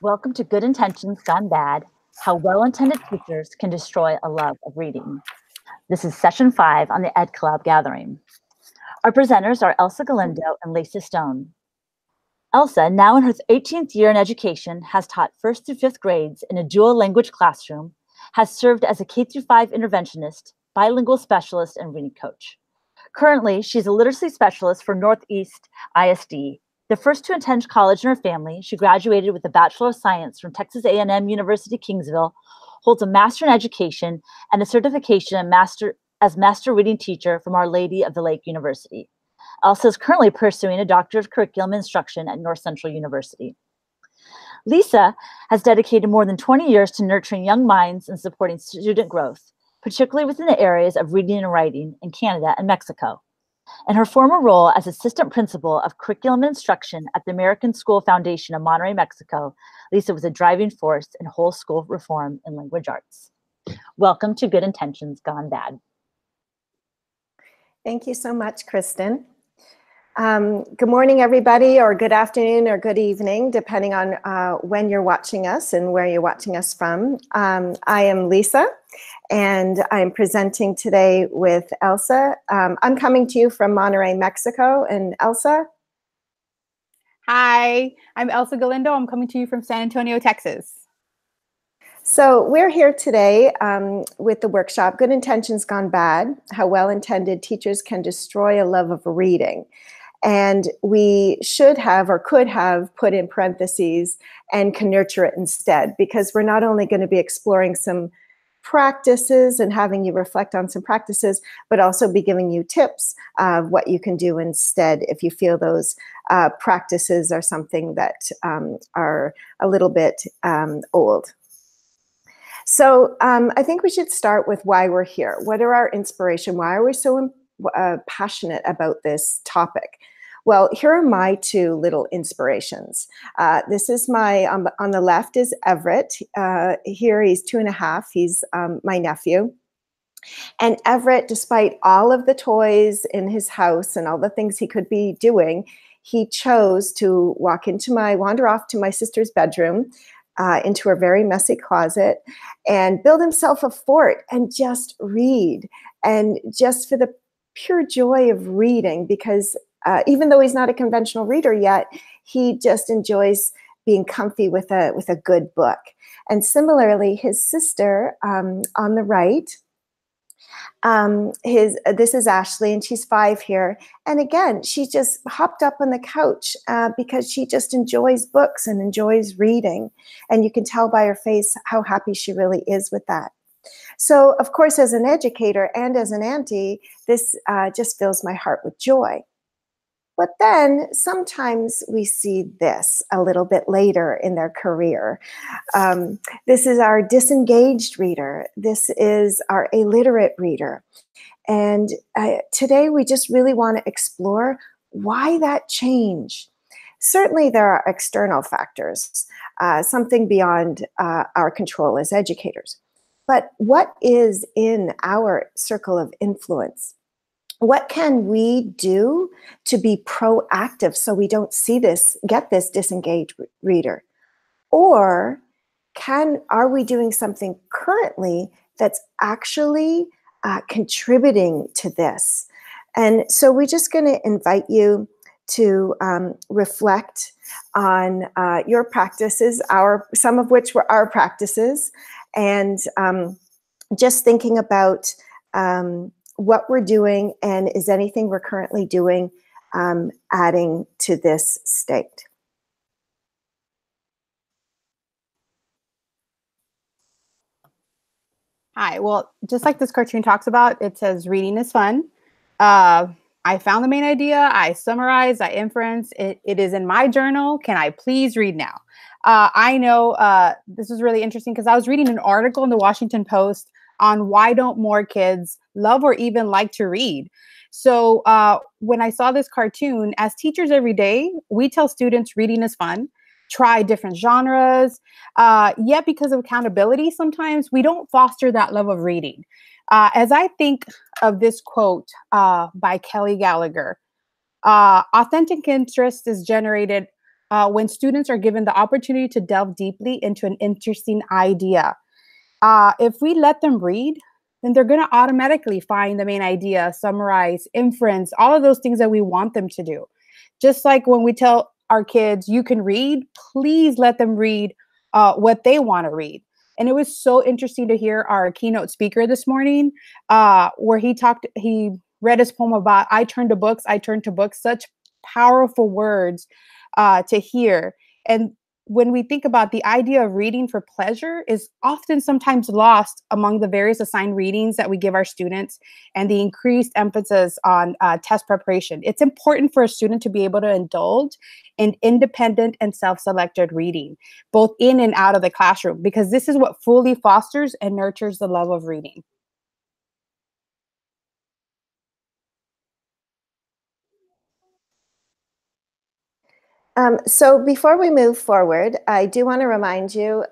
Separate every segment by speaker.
Speaker 1: Welcome to Good Intentions Gone Bad, How Well-Intended Teachers Can Destroy a Love of Reading. This is session 5 on the Ed Club Gathering. Our presenters are Elsa Galindo and Lisa Stone. Elsa, now in her 18th year in education, has taught 1st through 5th grades in a dual language classroom, has served as a K-5 interventionist, bilingual specialist, and reading coach. Currently, she's a literacy specialist for Northeast ISD. The first to attend college in her family, she graduated with a Bachelor of Science from Texas A&M University Kingsville, holds a Master in Education and a certification as Master Reading Teacher from Our Lady of the Lake University. Elsa is currently pursuing a Doctor of Curriculum Instruction at North Central University. Lisa has dedicated more than 20 years to nurturing young minds and supporting student growth, particularly within the areas of reading and writing in Canada and Mexico. In her former role as Assistant Principal of Curriculum Instruction at the American School Foundation of Monterrey, Mexico, Lisa was a driving force in whole school reform in language arts. Welcome to Good Intentions Gone Bad.
Speaker 2: Thank you so much, Kristen. Good morning, everybody, or good afternoon or good evening, depending on when you're watching us and where you're watching us from. I am Lisa, and I'm presenting today with Elsa. I'm coming to you from Monterrey, Mexico, and Elsa?
Speaker 3: Hi, I'm Elsa Galindo. I'm coming to you from San Antonio, Texas.
Speaker 2: So we're here today with the workshop, Good Intentions Gone Bad, How Well-Intended Teachers Can Destroy a Love of Reading. And we should have or could have put in parentheses and can nurture it instead, because we're not only going to be exploring some practices and having you reflect on some practices, but also be giving you tips of what you can do instead if you feel those practices are something that are a little bit old. So I think we should start with why we're here. What are our inspiration? Why are we so passionate about this topic? Well, here are my two little inspirations. This is my, on the left is Everett. Here he's 2.5, he's my nephew. And Everett, despite all of the toys in his house and all the things he could be doing, he chose to wander off to my sister's bedroom, into her very messy closet, and build himself a fort and just read. And just for the pure joy of reading, because even though he's not a conventional reader yet, he just enjoys being comfy with a good book. And similarly, his sister on the right, this is Ashley, and she's 5 here. And again, she just hopped up on the couch because she just enjoys books and enjoys reading. And you can tell by her face how happy she really is with that. So, of course, as an educator and as an auntie, this just fills my heart with joy. But then sometimes we see this a little bit later in their career. This is our disengaged reader. This is our illiterate reader. And today we just really want to explore why that change. Certainly there are external factors, something beyond our control as educators. But what is in our circle of influence? What can we do to be proactive so we don't get this disengaged reader? Or are we doing something currently that's actually contributing to this? And so we're just going to invite you to reflect on your practices, some of which were our practices, and just thinking about what we're doing, and is anything we're currently doing adding to this state?
Speaker 3: Hi, well, just like this cartoon talks about, it says reading is fun. I found the main idea, I summarized, I inference, it is in my journal. Can I please read now? I know this was really interesting because I was reading an article in the Washington Post on why don't more kids love or even like to read. So when I saw this cartoon, as teachers every day, we tell students reading is fun, try different genres, yet because of accountability, sometimes we don't foster that love of reading. As I think of this quote by Kelly Gallagher, authentic interest is generated when students are given the opportunity to delve deeply into an interesting idea. If we let them read, then they're going to automatically find the main idea, summarize, inference, all of those things that we want them to do. Just like when we tell our kids, you can read, please let them read what they want to read. And it was so interesting to hear our keynote speaker this morning, where he read his poem about, I turn to books, such powerful words to hear. And when we think about the idea of reading for pleasure is often sometimes lost among the various assigned readings that we give our students and the increased emphasis on test preparation. It's important for a student to be able to indulge in independent and self-selected reading, both in and out of the classroom, because this is what fully fosters and nurtures the love of reading.
Speaker 2: So before we move forward, I do want to remind you,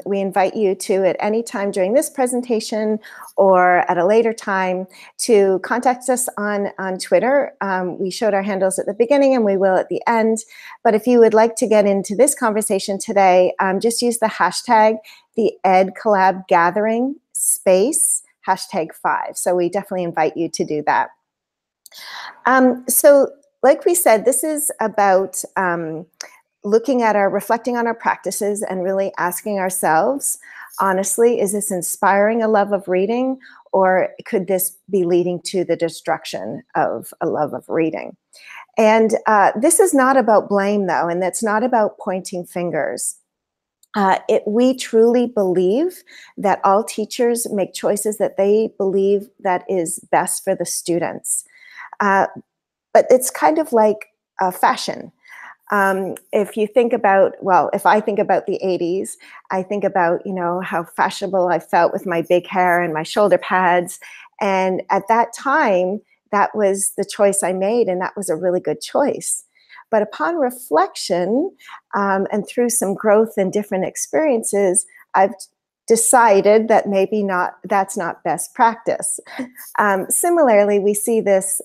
Speaker 2: we invite you to, at any time during this presentation or at a later time, to contact us on Twitter. We showed our handles at the beginning and we will at the end. But if you would like to get into this conversation today, just use the hashtag, the Ed Collab Gathering space, #5. So we definitely invite you to do that. So like we said, this is about reflecting on our practices and really asking ourselves, honestly, is this inspiring a love of reading, or could this be leading to the destruction of a love of reading? And this is not about blame, though, and that's not about pointing fingers. We truly believe that all teachers make choices that they believe that is best for the students. But it's kind of like fashion. If you think about, well, if I think about the 80s, I think about, how fashionable I felt with my big hair and my shoulder pads. And at that time, that was the choice I made, and that was a really good choice. But upon reflection, and through some growth and different experiences, I've decided that maybe that's not best practice. Similarly, we see this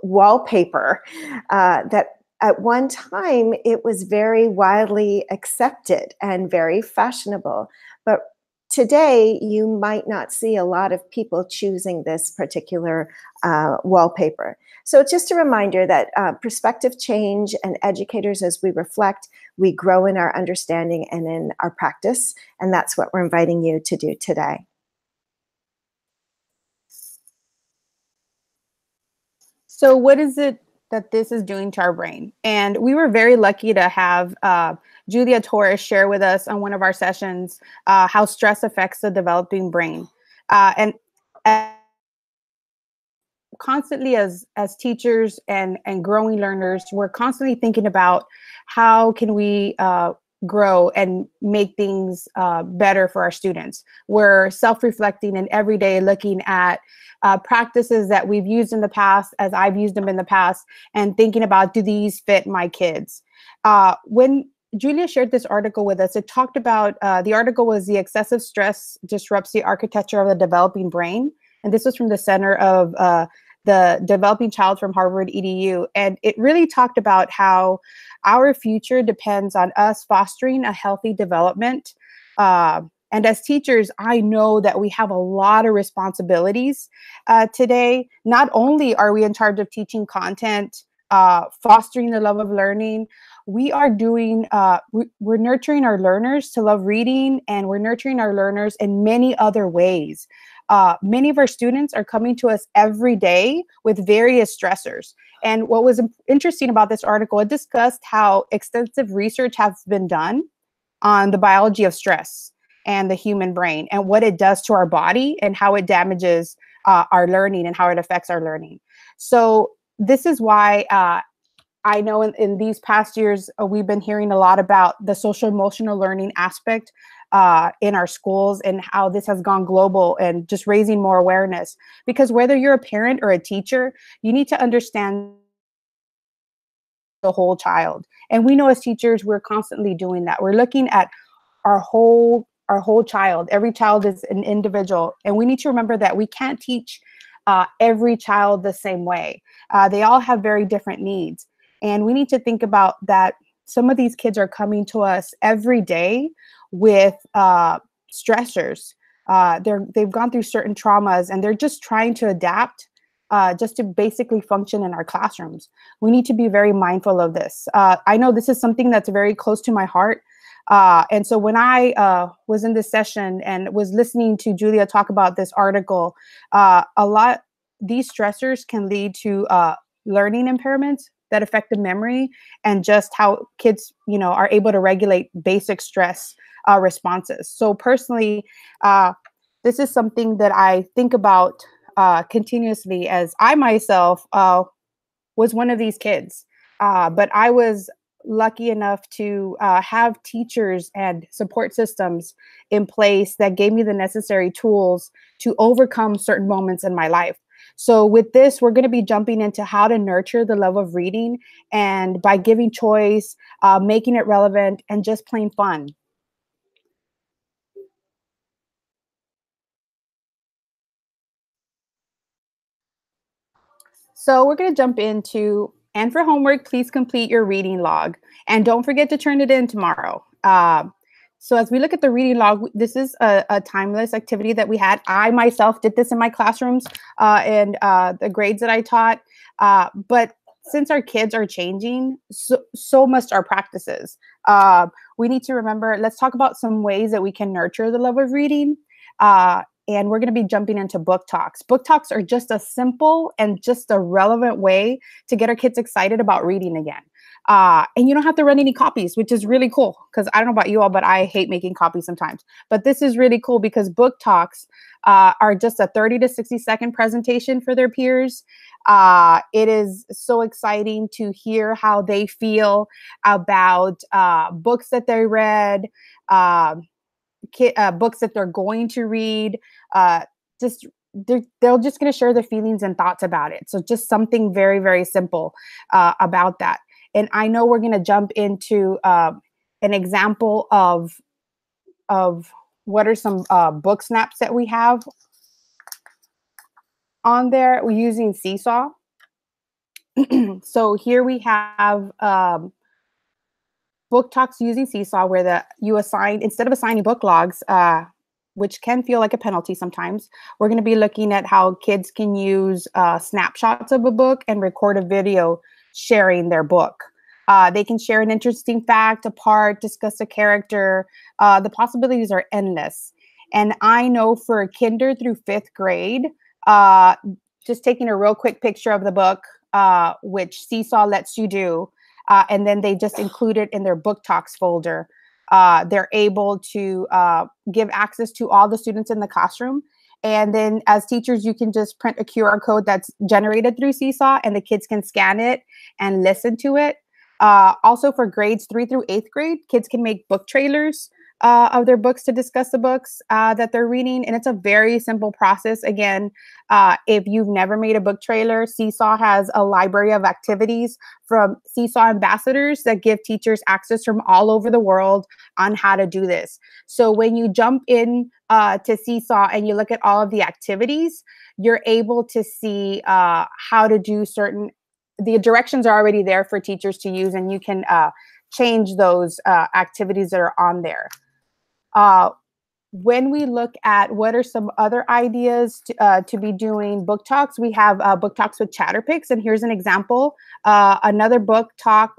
Speaker 2: wallpaper that at one time it was very widely accepted and very fashionable, but today you might not see a lot of people choosing this particular wallpaper. So it's just a reminder that perspective change, and educators, as we reflect, we grow in our understanding and in our practice, and that's what we're inviting you to do today.
Speaker 3: So what is it that this is doing to our brain? And we were very lucky to have Julia Torres share with us on one of our sessions how stress affects the developing brain. And constantly as teachers and growing learners, we're constantly thinking about how can we grow and make things better for our students. We're self-reflecting and every day looking at practices that we've used in the past, as I've used them in the past, and thinking about, do these fit my kids? When Julia shared this article with us, it talked about, the article was The Excessive Stress Disrupts the Architecture of the Developing Brain. And this was from the Center of the Developing Child from Harvard EDU. And it really talked about how our future depends on us fostering a healthy development. And as teachers, I know that we have a lot of responsibilities today. Not only are we in charge of teaching content, fostering the love of learning, we are doing, we're nurturing our learners to love reading, and we're nurturing our learners in many other ways. Many of our students are coming to us every day with various stressors. And what was interesting about this article, it discussed how extensive research has been done on the biology of stress and the human brain and what it does to our body and how it damages our learning and how it affects our learning. So this is why I know in these past years, we've been hearing a lot about the social emotional learning aspect in our schools and how this has gone global and just raising more awareness. Because whether you're a parent or a teacher, you need to understand the whole child. And we know as teachers, we're constantly doing that. We're looking at our whole child. Every child is an individual. And we need to remember that we can't teach every child the same way. They all have very different needs. And we need to think about that some of these kids are coming to us every day with stressors. They've gone through certain traumas and they're just trying to adapt just to basically function in our classrooms. We need to be very mindful of this. I know this is something that's very close to my heart. And so when I was in this session and was listening to Julia talk about this article, these stressors can lead to learning impairments that affect the memory and just how kids, are able to regulate basic stress responses. So personally, this is something that I think about continuously, as I myself was one of these kids. But I was lucky enough to have teachers and support systems in place that gave me the necessary tools to overcome certain moments in my life. So with this, we're going to be jumping into how to nurture the love of reading, and by giving choice, making it relevant, and just plain fun. So we're going to jump into, and for homework, please complete your reading log. And don't forget to turn it in tomorrow. So as we look at the reading log, this is a timeless activity that we had. I myself did this in my classrooms and the grades that I taught. But since our kids are changing, so must our practices. We need to remember, let's talk about some ways that we can nurture the love of reading. And we're going to be jumping into book talks. Book talks are just a simple and just a relevant way to get our kids excited about reading again. And you don't have to run any copies, which is really cool, because I don't know about you all, but I hate making copies sometimes. But this is really cool because book talks are just a 30 to 60-second presentation for their peers. It is so exciting to hear how they feel about books that they read, books that they're going to read. Just they're just going to share their feelings and thoughts about it. So just something very, very simple about that. And I know we're going to jump into an example of what are some book snaps that we have on there. We're using Seesaw. So here we have book talks using Seesaw, where you assign, instead of assigning book logs, which can feel like a penalty sometimes, we're going to be looking at how kids can use snapshots of a book and record a video sharing their book. They can share an interesting fact, a part, discuss a character. The possibilities are endless. And I know for kinder through 5th grade, just taking a real quick picture of the book, which Seesaw lets you do, and then they just include it in their book talks folder. They're able to give access to all the students in the classroom. And then as teachers, you can just print a QR code that's generated through Seesaw, and the kids can scan it and listen to it. Also for grades 3 through 8th grade, kids can make book trailers of their books to discuss the books that they're reading. And it's a very simple process. Again, if you've never made a book trailer, Seesaw has a library of activities from Seesaw ambassadors that give teachers access from all over the world on how to do this. So when you jump in to Seesaw and you look at all of the activities, you're able to see how to do the directions are already there for teachers to use, and you can change those activities that are on there. When we look at what are some other ideas to be doing book talks, we have book talks with Chatterpix, and here's an example. Another book talk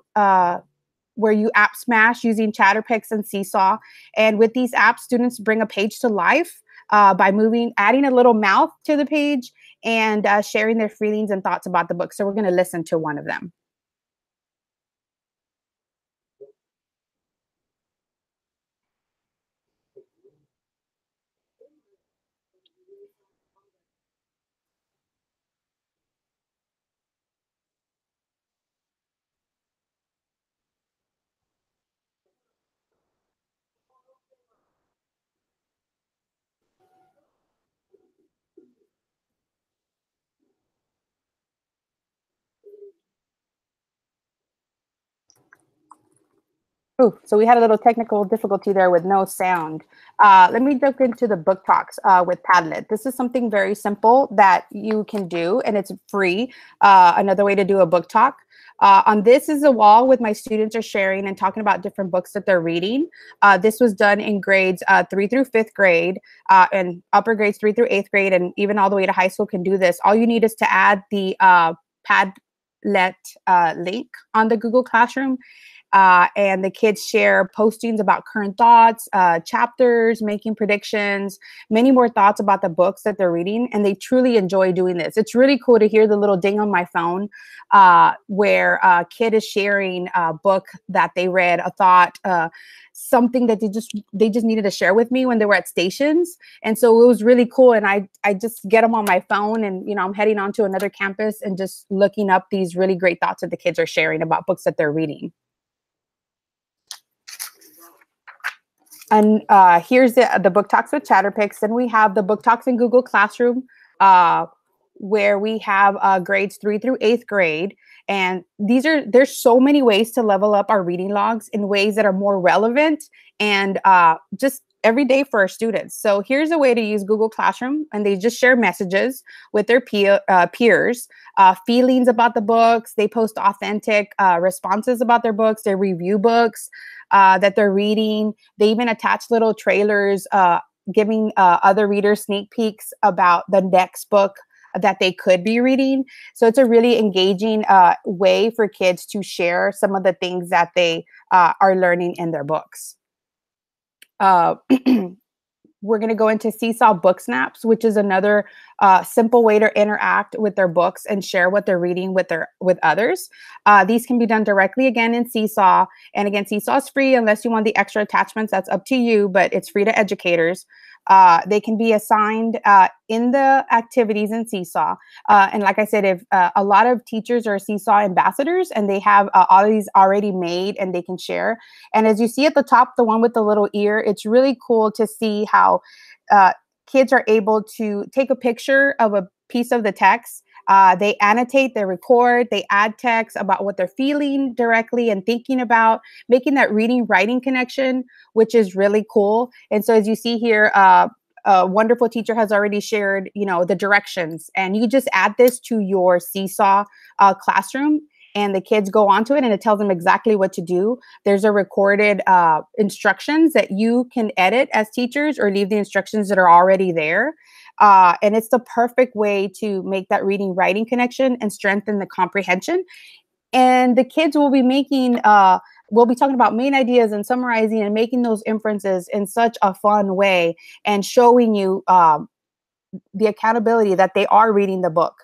Speaker 3: where you app smash using Chatterpix and Seesaw. And with these apps, students bring a page to life by adding a little mouth to the page and sharing their feelings and thoughts about the book. So we're going to listen to one of them. Oh, so we had a little technical difficulty there with no sound. Let me jump into the book talks with Padlet. This is something very simple that you can do, and it's free. Another way to do a book talk. On this is a wall with my students are sharing and talking about different books that they're reading. This was done in grades 3 through 5th grade, and upper grades 3 through 8th grade, and even all the way to high school can do this. All you need is to add the Padlet link on the Google Classroom. And the kids share postings about current thoughts, chapters, making predictions, many more thoughts about the books that they're reading. And they truly enjoy doing this. It's really cool to hear the little ding on my phone where a kid is sharing a book that they read, a thought, something that they just needed to share with me when they were at stations. And so it was really cool. And I just get them on my phone, and I'm heading on to another campus and just looking up these really great thoughts that the kids are sharing about books that they're reading. And here's the book talks with Chatterpix. Then we have the book talks in Google Classroom, where we have grades 3 through 8th grade. And there's so many ways to level up our reading logs in ways that are more relevant and just every day for our students. So here's a way to use Google Classroom, and they just share messages with their peers, feelings about the books. They post authentic responses about their books. They review books that they're reading. They even attach little trailers, giving other readers sneak peeks about the next book that they could be reading. So it's a really engaging way for kids to share some of the things that they are learning in their books. We're going to go into Seesaw Book Snaps, which is another simple way to interact with their books and share what they're reading with others. These can be done directly again in Seesaw. And again, Seesaw is free unless you want the extra attachments. That's up to you, but it's free to educators. They can be assigned in the activities in Seesaw. And like I said, if a lot of teachers are Seesaw ambassadors, and they have all of these already made and they can share. And as you see at the top, the one with the little ear, it's really cool to see how kids are able to take a picture of a piece of the text. They annotate, they record, they add text about what they're feeling directly and thinking about, making that reading-writing connection, which is really cool. And so as you see here, a wonderful teacher has already shared, the directions, and you just add this to your Seesaw classroom, and the kids go onto it, and it tells them exactly what to do. There's a recorded instructions that you can edit as teachers, or leave the instructions that are already there. And it's the perfect way to make that reading-writing connection and strengthen the comprehension. And the kids will be making, we'll be talking about main ideas and summarizing and making those inferences in such a fun way, and showing you the accountability that they are reading the book.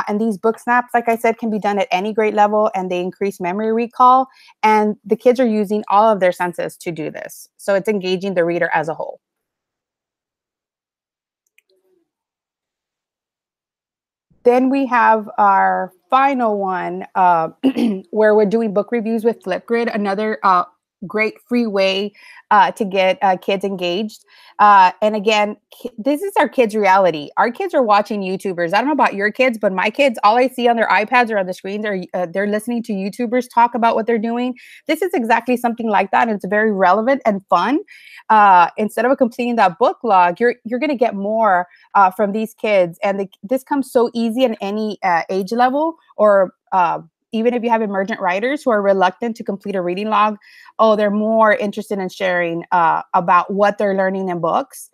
Speaker 3: And these book snaps, like I said, can be done at any grade level, and they increase memory recall. And the kids are using all of their senses to do this. So it's engaging the reader as a whole. Then we have our final one where we're doing book reviews with Flipgrid, another great free way to get kids engaged. And again, this is our kids' reality. Our kids are watching YouTubers. I don't know about your kids, but my kids, all I see on their iPads or on the screens are they're listening to YouTubers talk about what they're doing. This is exactly something like that. And it's very relevant and fun. Instead of completing that book log, you're going to get more from these kids. And this comes so easy in any age level, or even if you have emergent writers who are reluctant to complete a reading log, they're more interested in sharing about what they're learning in books.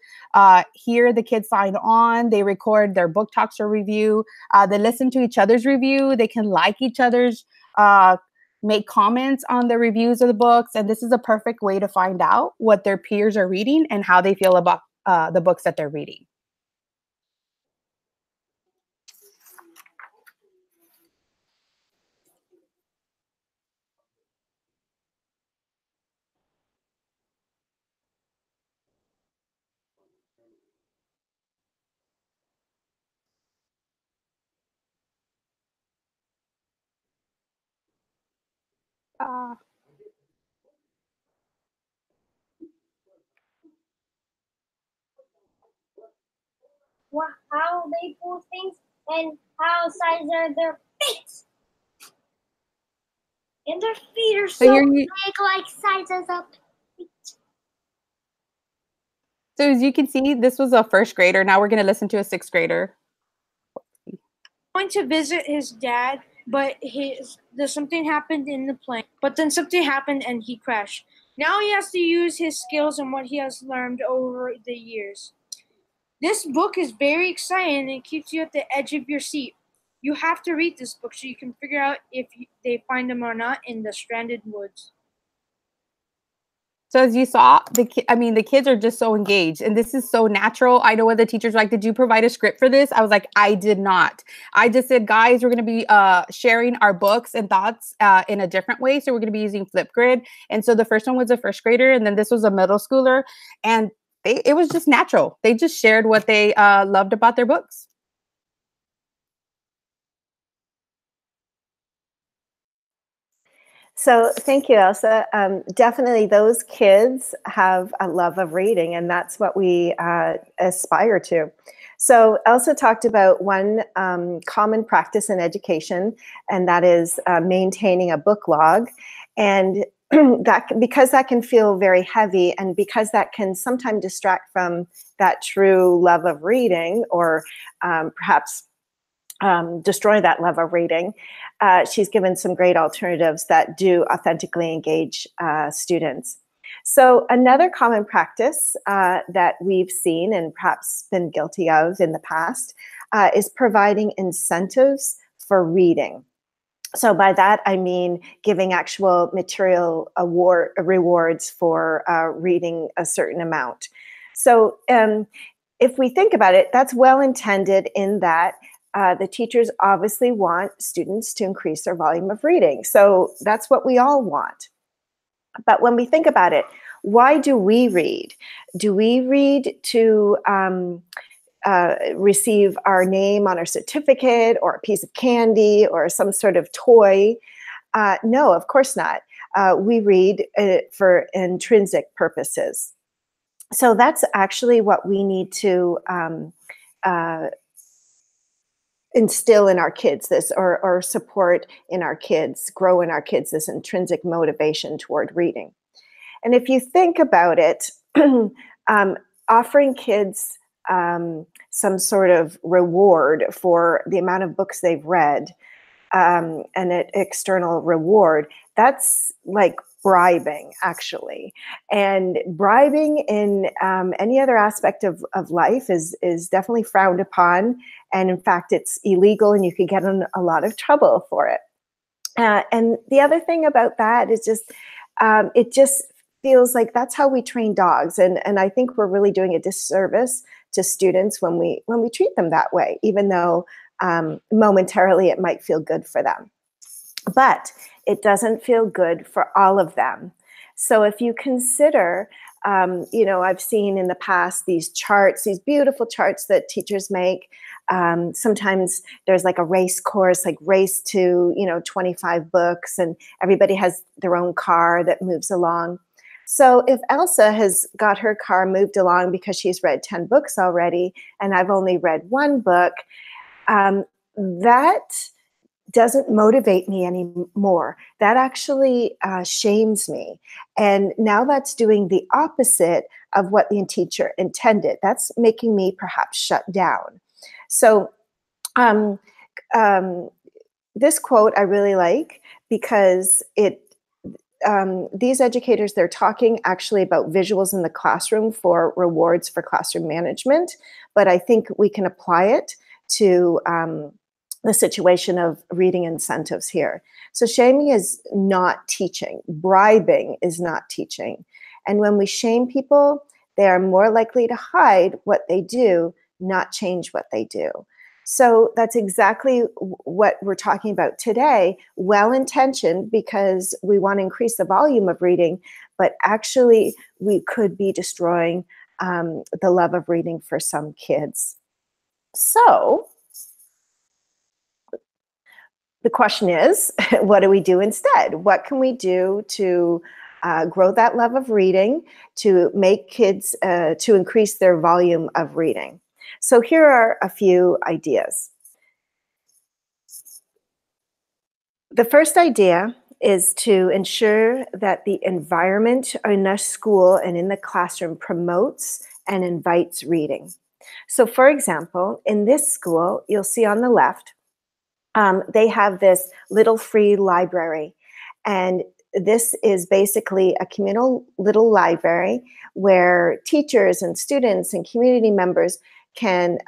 Speaker 3: Here, the kids sign on, they record their book talks or review, they listen to each other's review, they can like each other's, make comments on the reviews of the books. And this is a perfect way to find out what their peers are reading and how they feel about the books that they're reading.
Speaker 4: How they pull things and how size are their feet. And their feet are
Speaker 3: So
Speaker 4: so
Speaker 3: here
Speaker 4: big, like sizes up.
Speaker 3: So as you can see, this was a first grader. Now we're going to listen to a sixth grader.
Speaker 5: Going to visit his dad, but something happened in the plane. But then something happened and he crashed. Now he has to use his skills and what he has learned over the years. This book is very exciting and it keeps you at the edge of your seat. You have to read this book so you can figure out if they find him or not in the stranded woods.
Speaker 3: So as you saw, the kids are just so engaged, and this is so natural. I know what the teachers like, did you provide a script for this? I was like, I did not. I just said, guys, we're going to be sharing our books and thoughts in a different way. So we're going to be using Flipgrid. And so the first one was a first grader, and then this was a middle schooler. And it was just natural. They just shared what they loved about their books.
Speaker 2: So thank you, Elsa. Definitely those kids have a love of reading, and that's what we aspire to. So Elsa talked about one common practice in education, and that is maintaining a book log. And because that can feel very heavy, and because that can sometimes distract from that true love of reading, or perhaps destroy that love of reading, she's given some great alternatives that do authentically engage students. So another common practice that we've seen and perhaps been guilty of in the past is providing incentives for reading. So by that, I mean giving actual material rewards for reading a certain amount. So if we think about it, that's well intended in that the teachers obviously want students to increase their volume of reading. So that's what we all want. But when we think about it, why do we read? Do we read to receive our name on our certificate, or a piece of candy, or some sort of toy? No, of course not. We read for intrinsic purposes. So that's actually what we need to instill in our kids, this, or support in our kids, grow in our kids, this intrinsic motivation toward reading. And if you think about it, offering kids some sort of reward for the amount of books they've read, and an external reward, that's like bribing, actually. And bribing in any other aspect of life is definitely frowned upon. And in fact, it's illegal, and you could get in a lot of trouble for it. And the other thing about that is just, it just feels like that's how we train dogs. And I think we're really doing a disservice to students when we treat them that way, even though momentarily it might feel good for them. But it doesn't feel good for all of them. So if you consider, I've seen in the past these charts, these beautiful charts that teachers make. Sometimes there's like a race course, like race to, 25 books, and everybody has their own car that moves along. So if Elsa has got her car moved along because she's read 10 books already, and I've only read one book, that doesn't motivate me anymore. That actually shames me. And now that's doing the opposite of what the teacher intended. That's making me perhaps shut down. So this quote I really like, because these educators, they're talking actually about visuals in the classroom for rewards for classroom management, but I think we can apply it to the situation of reading incentives here. So shaming is not teaching. Bribing is not teaching. And when we shame people, they are more likely to hide what they do, not change what they do. So that's exactly what we're talking about today. Well-intentioned, because we want to increase the volume of reading, but actually we could be destroying the love of reading for some kids. So the question is, what do we do instead? What can we do to grow that love of reading, to make kids, to increase their volume of reading? So here are a few ideas. The first idea is to ensure that the environment in the school and in the classroom promotes and invites reading. So for example, in this school, you'll see on the left, they have this little free library. And this is basically a communal little library where teachers and students and community members can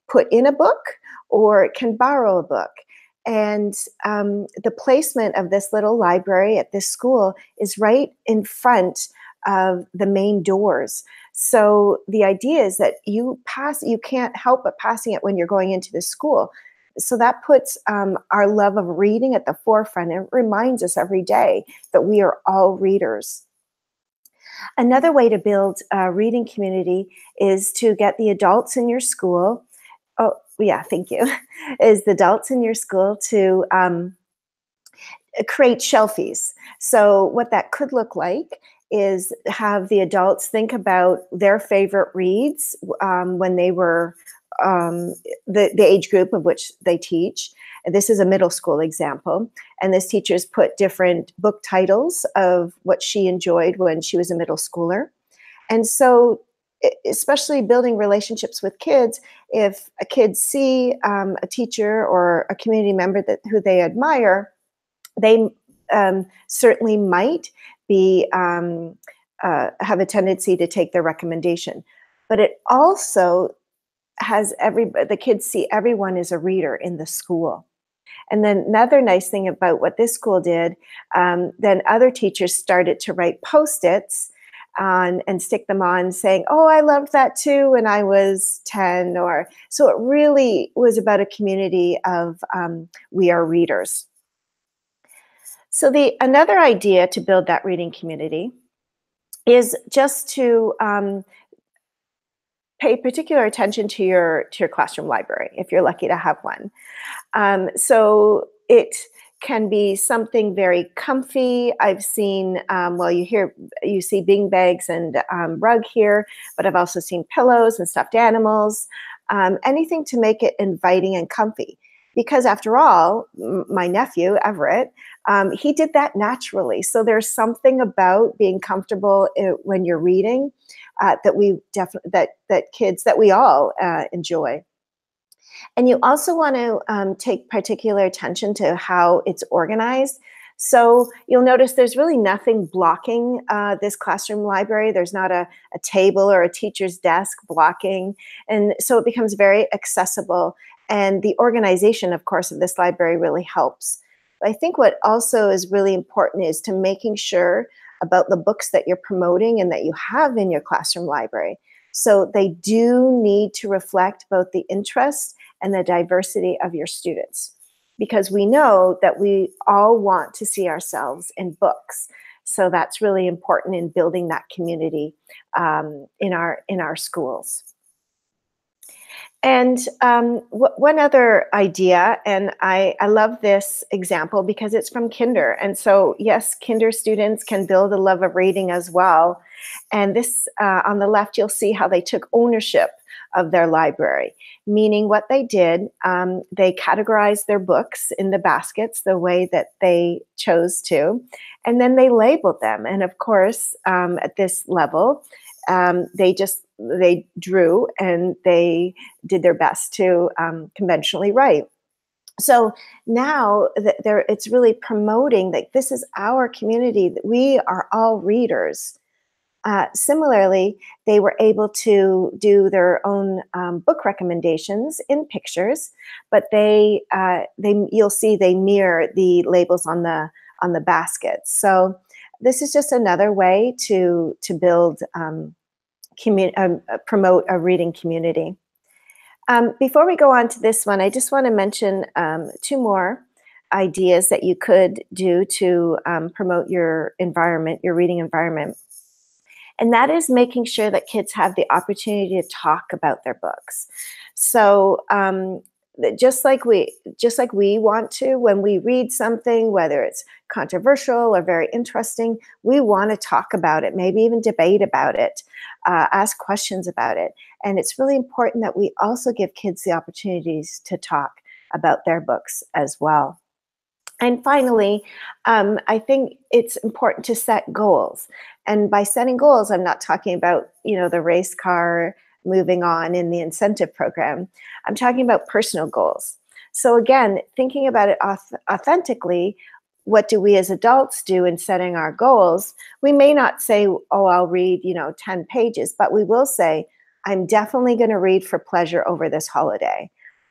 Speaker 2: put in a book or can borrow a book. And the placement of this little library at this school is right in front of the main doors. So the idea is that you can't help but passing it when you're going into the school. So that puts our love of reading at the forefront and reminds us every day that we are all readers. Another way to build a reading community is to get the adults in your school. Oh, yeah, thank you. Is the adults in your school to create shelfies. So what that could look like is have the adults think about their favorite reads when they were the age group of which they teach. And this is a middle school example. And this teacher's put different book titles of what she enjoyed when she was a middle schooler. And so, especially building relationships with kids, if a kid see a teacher or a community member who they admire, they certainly might be have a tendency to take their recommendation. But it also has the kids see everyone is a reader in the school. And then another nice thing about what this school did, then other teachers started to write Post-its and stick them on saying, oh, I loved that too when I was 10. So it really was about a community of we are readers. So another idea to build that reading community is just to pay particular attention to your classroom library, if you're lucky to have one. So it can be something very comfy. I've seen, well, you see bean bags and rug here, but I've also seen pillows and stuffed animals, anything to make it inviting and comfy. Because after all, my nephew, Everett, he did that naturally. So there's something about being comfortable when you're reading that we all enjoy. And you also want to take particular attention to how it's organized. So you'll notice there's really nothing blocking this classroom library. There's not a table or a teacher's desk blocking. And so it becomes very accessible. And the organization, of course, of this library really helps. But I think what also is really important is to making sure about the books that you're promoting and that you have in your classroom library. So they do need to reflect both the interest and the diversity of your students, because we know that we all want to see ourselves in books. So that's really important in building that community in our schools. And one other idea, and I love this example because it's from Kinder. And so, yes, Kinder students can build a love of reading as well. And this, on the left, you'll see how they took ownership of their library, meaning what they did, they categorized their books in the baskets the way that they chose to, and then they labeled them. And of course, at this level, they drew and they did their best to conventionally write. So now it's really promoting that this is our community, that we are all readers. Similarly, they were able to do their own book recommendations in pictures, but you'll see they mirror the labels on the baskets. So this is just another way to build promote a reading community. Before we go on to this one, I just want to mention two more ideas that you could do to promote your environment, your reading environment. And that is making sure that kids have the opportunity to talk about their books. So just like we want to, when we read something, whether it's controversial or very interesting, we want to talk about it, maybe even debate about it, ask questions about it. And it's really important that we also give kids the opportunities to talk about their books as well. And finally, I think it's important to set goals. And by setting goals, I'm not talking about, the race car moving on in the incentive program. I'm talking about personal goals. So again, thinking about it authentically, what do we as adults do in setting our goals? We may not say, oh, I'll read, 10 pages, but we will say, I'm definitely going to read for pleasure over this holiday.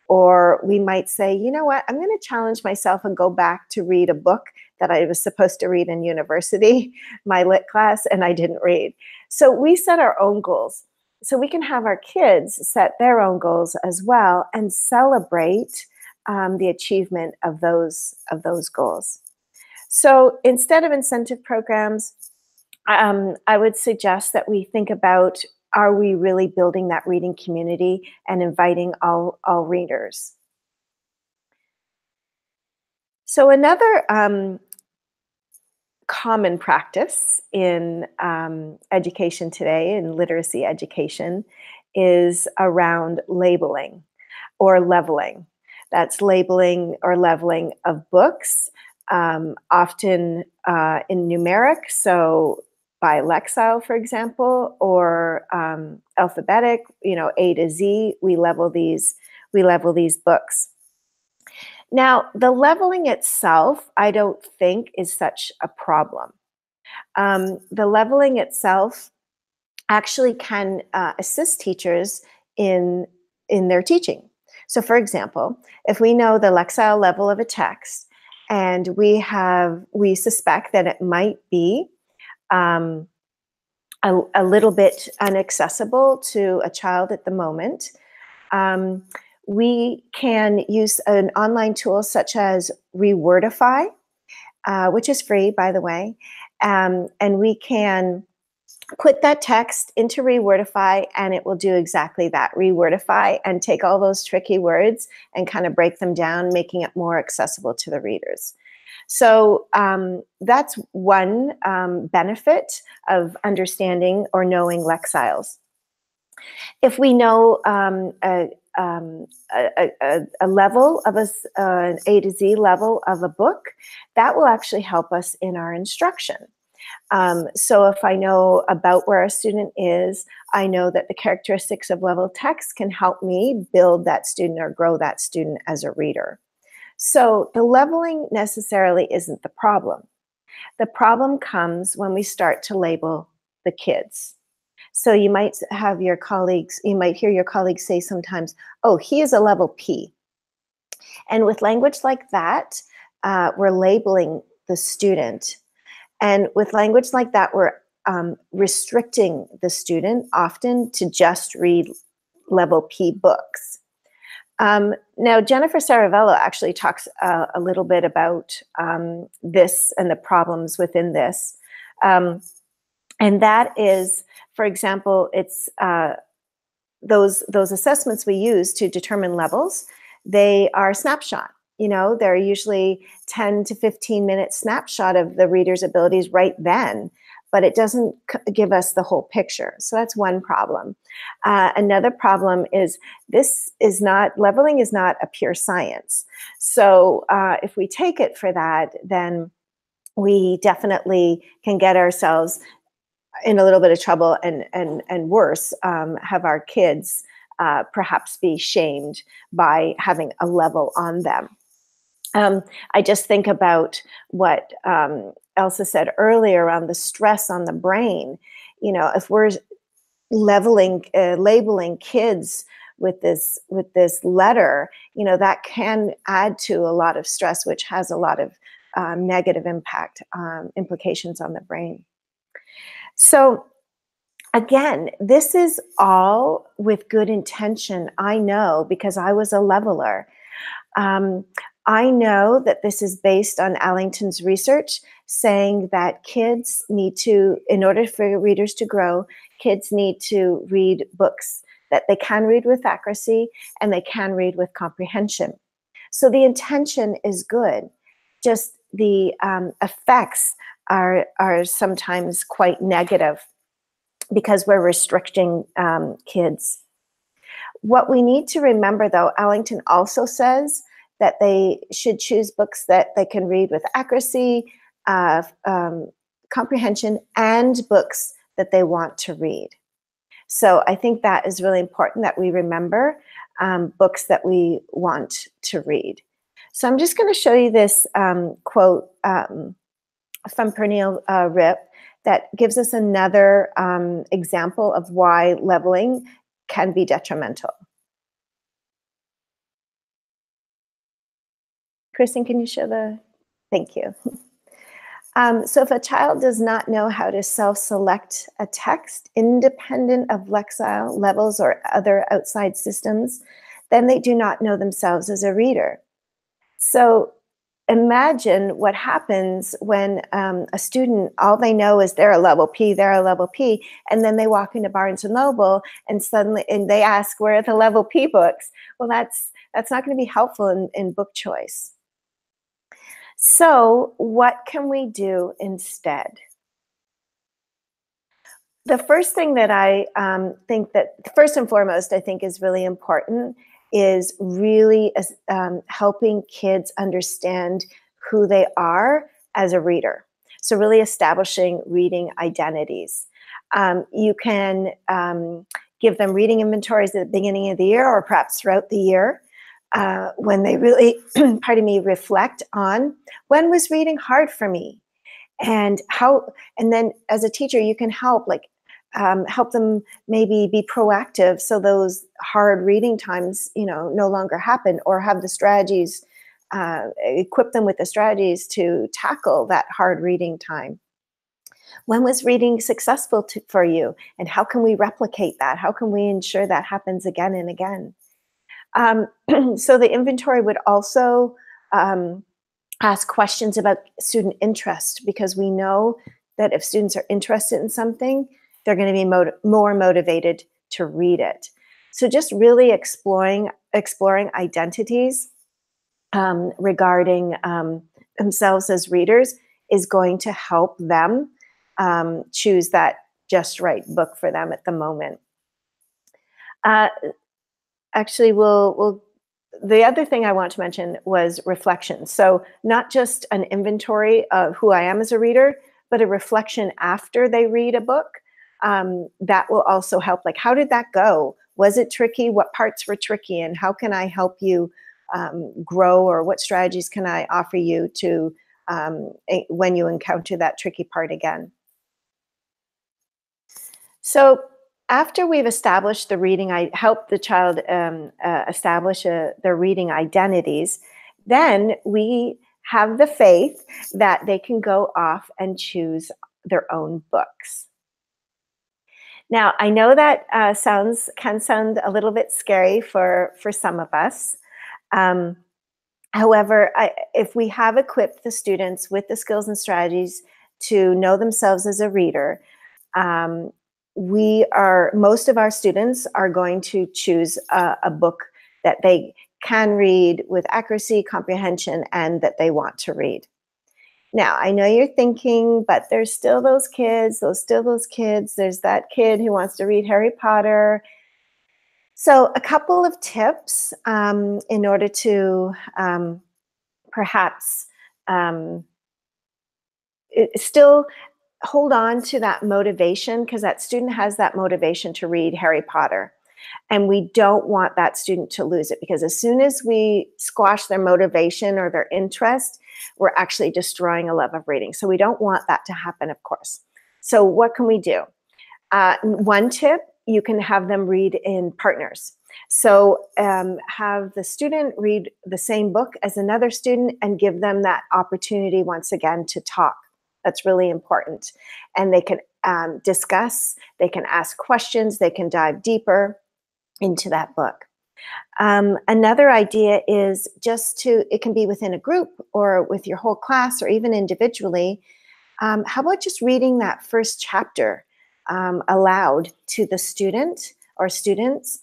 Speaker 2: Or we might say, you know what, I'm going to challenge myself and go back to read a book that I was supposed to read in university, my lit class, and I didn't read. So we set our own goals. So we can have our kids set their own goals as well and celebrate the achievement of those goals. So instead of incentive programs, I would suggest that we think about, are we really building that reading community and inviting all readers? So another common practice in education today, in literacy education, is around labeling or leveling. That's labeling or leveling of books, often in numeric, so by Lexile, for example, or alphabetic, A to Z, we level these books. Now, the leveling itself, I don't think is such a problem. The leveling itself actually can assist teachers in their teaching. So for example, if we know the Lexile level of a text, and we suspect that it might be a little bit inaccessible to a child at the moment, we can use an online tool such as Rewordify, which is free, by the way, and we can put that text into Rewordify, and it will do exactly that, Rewordify, and take all those tricky words and kind of break them down, making it more accessible to the readers. So that's one benefit of understanding or knowing Lexiles. If we know a level of an A to Z level of a book, that will actually help us in our instruction. So if I know about where a student is, I know that the characteristics of level text can help me build that student or grow that student as a reader. So the leveling necessarily isn't the problem. The problem comes when we start to label the kids. So you might have your colleagues, you might hear your colleagues say sometimes, oh, he is a level P. And with language like that, we're labeling the student. And with language like that, we're restricting the student often to just read level P books. Now, Jennifer Saravello actually talks a little bit about this and the problems within this. And that is, for example, it's those assessments we use to determine levels, they are snapshot. They're usually 10 to 15 minute snapshot of the reader's abilities right then, but it doesn't give us the whole picture. So that's one problem. Another problem is leveling is not a pure science. So if we take it for that, then we definitely can get ourselves in a little bit of trouble and worse, have our kids perhaps be shamed by having a level on them. I just think about what Elsa said earlier around the stress on the brain. If we're labeling kids with this letter, that can add to a lot of stress, which has a lot of negative implications on the brain. So again, this is all with good intention. I know, because I was a leveler. I know that this is based on Allington's research saying that kids need to, in order for readers to grow, kids need to read books that they can read with accuracy and they can read with comprehension. So the intention is good, just the effects are sometimes quite negative because we're restricting kids. What we need to remember, though, Allington also says that they should choose books that they can read with accuracy, comprehension, and books that they want to read. So I think that is really important that we remember books that we want to read. So I'm just going to show you this quote from Pernille Rip that gives us another example of why leveling can be detrimental. Kristen, can you show the, thank you. So if a child does not know how to self-select a text independent of Lexile levels or other outside systems, then they do not know themselves as a reader. So imagine what happens when a student, all they know is they're a level P, they're a level P, and then they walk into Barnes & Noble and suddenly, and they ask, where are the level P books? Well, that's not going to be helpful in book choice. So what can we do instead? The first thing that I think that, first and foremost, I think is really important is really helping kids understand who they are as a reader. So really establishing reading identities. You can give them reading inventories at the beginning of the year or perhaps throughout the year when they really, pardon me, reflect on when was reading hard for me and how, and then as a teacher you can help, like help them maybe be proactive so those hard reading times, you know, no longer happen, or have the strategies, equip them with the strategies to tackle that hard reading time. When was reading successful for you, and how can we replicate that? How can we ensure that happens again and again? So the inventory would also ask questions about student interest, because we know that if students are interested in something, they're going to be more motivated to read it. So just really exploring identities regarding themselves as readers is going to help them choose that just right book for them at the moment. Actually, the other thing I want to mention was reflection. So not just an inventory of who I am as a reader, but a reflection after they read a book. That will also help. Like, how did that go? Was it tricky? What parts were tricky? And how can I help you grow, or what strategies can I offer you to when you encounter that tricky part again? So after we've established the reading, I help the child establish their reading identities, then we have the faith that they can go off and choose their own books. Now, I know that can sound a little bit scary for some of us. However, if we have equipped the students with the skills and strategies to know themselves as a reader, most of our students are going to choose a book that they can read with accuracy, comprehension, and that they want to read. Now, I know you're thinking, but there's still those kids, there's that kid who wants to read Harry Potter. So a couple of tips in order to perhaps still hold on to that motivation, because that student has that motivation to read Harry Potter. And we don't want that student to lose it, because as soon as we squash their motivation or their interest, we're actually destroying a love of reading. So we don't want that to happen, of course. So what can we do? One tip, you can have them read in partners. So have the student read the same book as another student and give them that opportunity once again to talk. That's really important. And they can discuss, they can ask questions, they can dive deeper into that book. Another idea is it can be within a group or with your whole class or even individually. How about just reading that first chapter aloud to the student or students,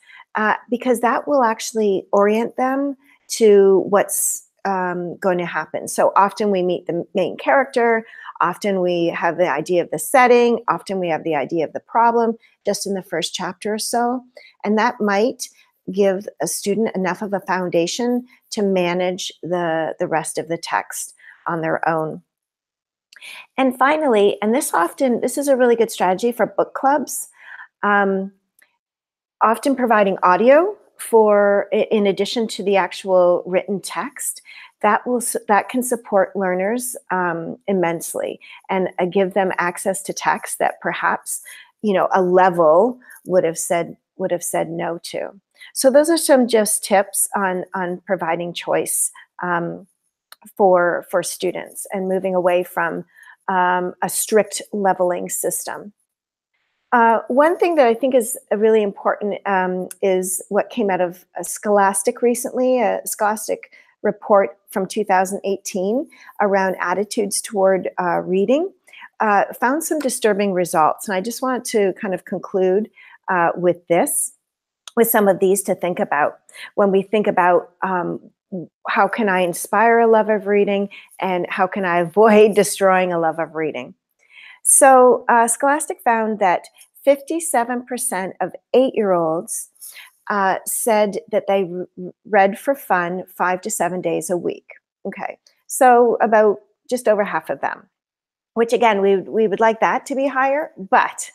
Speaker 2: because that will actually orient them to what's going to happen. So often we meet the main character, often we have the idea of the setting, often we have the idea of the problem just in the first chapter or so, and that might give a student enough of a foundation to manage the rest of the text on their own. And finally, and this is a really good strategy for book clubs, often providing audio in addition to the actual written text, that can support learners immensely and give them access to text that perhaps a level would have said no to. So those are some just tips on providing choice for students and moving away from a strict leveling system. One thing that I think is really important is what came out of Scholastic recently, a Scholastic report from 2018 around attitudes toward reading, found some disturbing results. And I just want to kind of conclude with some of these to think about when we think about how can I inspire a love of reading and how can I avoid destroying a love of reading. So Scholastic found that 57% of 8-year-olds said that they read for fun 5 to 7 days a week. Okay, so about just over half of them, which again, we would like that to be higher, but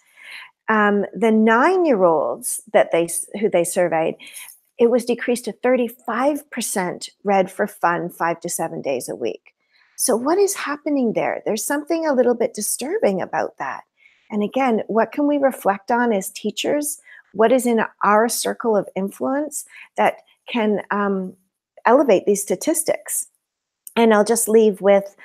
Speaker 2: the 9-year-olds who they surveyed, it was decreased to 35% read for fun 5 to 7 days a week. So what is happening there? There's something a little bit disturbing about that. And again, what can we reflect on as teachers? What is in our circle of influence that can elevate these statistics? And I'll just leave with,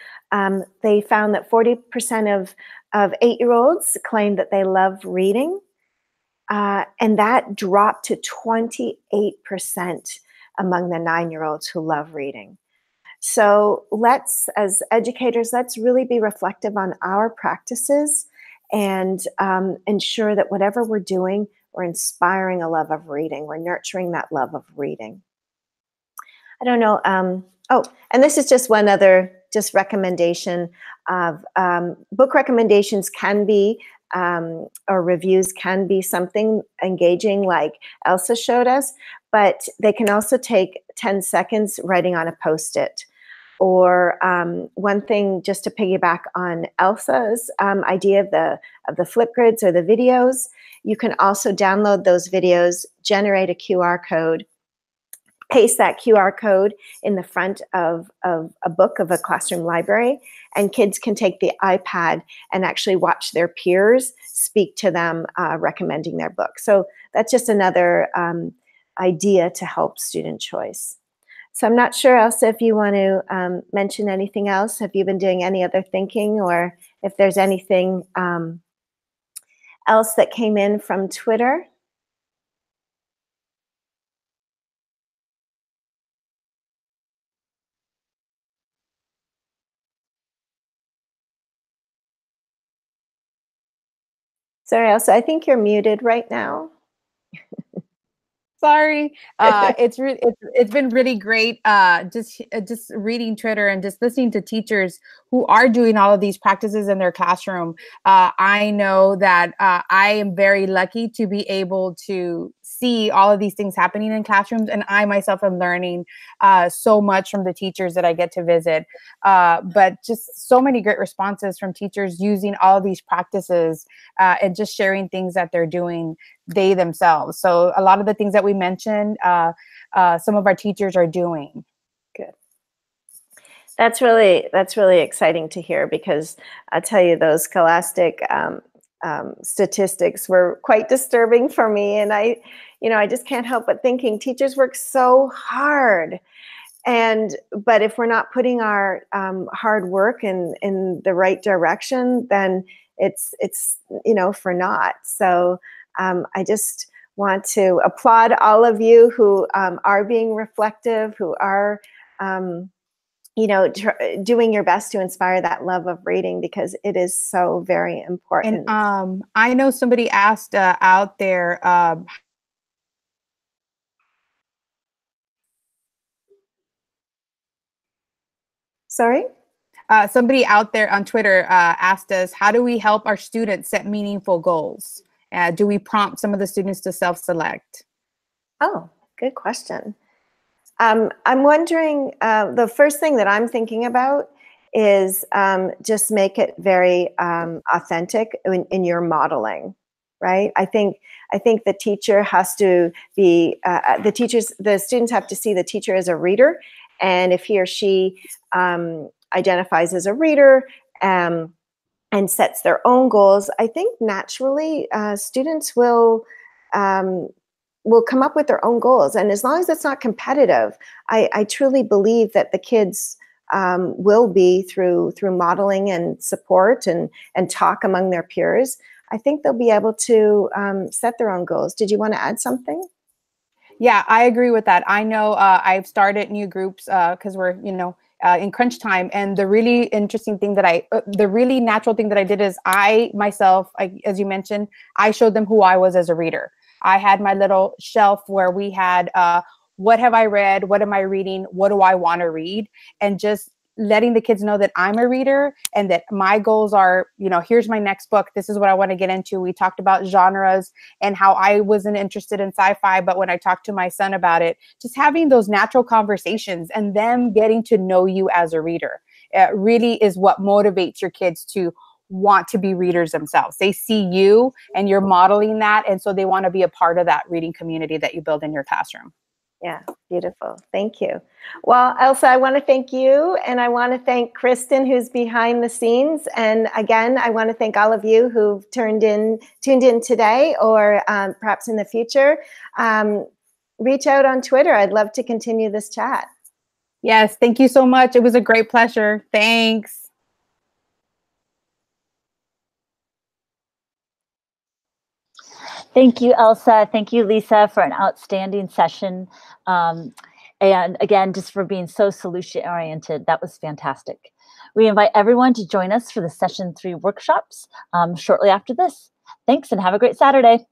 Speaker 2: they found that 40% of 8-year-olds claimed that they love reading. And that dropped to 28% among the 9-year-olds who love reading. So as educators, let's really be reflective on our practices and ensure that whatever we're doing, we're inspiring a love of reading. We're nurturing that love of reading. I don't know. And this is just one other recommendation of book recommendations can be, or reviews can be something engaging like Elsa showed us, but they can also take 10 seconds writing on a Post-it. Or one thing, just to piggyback on Elsa's idea of the flip grids or the videos, you can also download those videos, generate a QR code, paste that QR code in the front of a book of a classroom library, and kids can take the iPad and actually watch their peers speak to them, recommending their book. So that's just another idea to help student choice. So I'm not sure, Elsa, if you want to mention anything else. Have you been doing any other thinking, or if there's anything else that came in from Twitter? Sorry, Elsa, I think you're muted right now.
Speaker 3: Sorry. It's been really great just reading Twitter and just listening to teachers who are doing all of these practices in their classroom. I know that I am very lucky to be able to see all of these things happening in classrooms, and I myself am learning so much from the teachers that I get to visit. But just so many great responses from teachers using all of these practices and just sharing things that they're doing they themselves. So a lot of the things that we mentioned, some of our teachers are doing.
Speaker 2: Good. That's really exciting to hear, because I'll tell you, those Scholastic statistics were quite disturbing for me. And I just can't help but thinking teachers work so hard. But if we're not putting our hard work in the right direction, then it's for naught. So I just want to applaud all of you who are being reflective, who are doing your best to inspire that love of reading, because it is so very important.
Speaker 3: And I know somebody asked out there,
Speaker 2: sorry?
Speaker 3: Somebody out there on Twitter asked us, how do we help our students set meaningful goals? Do we prompt some of the students to self-select?
Speaker 2: Oh, good question. I'm wondering, the first thing that I'm thinking about is just make it very authentic in your modeling, right? I think the teacher has to be, the students have to see the teacher as a reader, and if he or she identifies as a reader and sets their own goals, I think naturally students will come up with their own goals. And as long as it's not competitive, I truly believe that the kids will be through modeling and support and talk among their peers. I think they'll be able to set their own goals. Did you want to add something?
Speaker 3: Yeah, I agree with that. I know I've started new groups because we're, in crunch time. And the really interesting thing that the really natural thing that I did is I myself, as you mentioned, I showed them who I was as a reader. I had my little shelf where we had, what have I read? What am I reading? What do I want to read? And just letting the kids know that I'm a reader and that my goals are, here's my next book. This is what I want to get into. We talked about genres and how I wasn't interested in sci-fi, but when I talked to my son about it, just having those natural conversations and them getting to know you as a reader, really is what motivates your kids to want to be readers themselves. They see you and you're modeling that. And so they want to be a part of that reading community that you build in your classroom.
Speaker 2: Yeah, beautiful. Thank you. Well, Elsa, I want to thank you, and I want to thank Kristen, who's behind the scenes. And again, I want to thank all of you who've tuned in today, or perhaps in the future. Reach out on Twitter. I'd love to continue this chat.
Speaker 3: Yes, thank you so much. It was a great pleasure. Thanks.
Speaker 1: Thank you, Elsa. Thank you, Lisa, for an outstanding session. And again, just for being so solution-oriented. That was fantastic. We invite everyone to join us for the Session 3 workshops shortly after this. Thanks and have a great Saturday.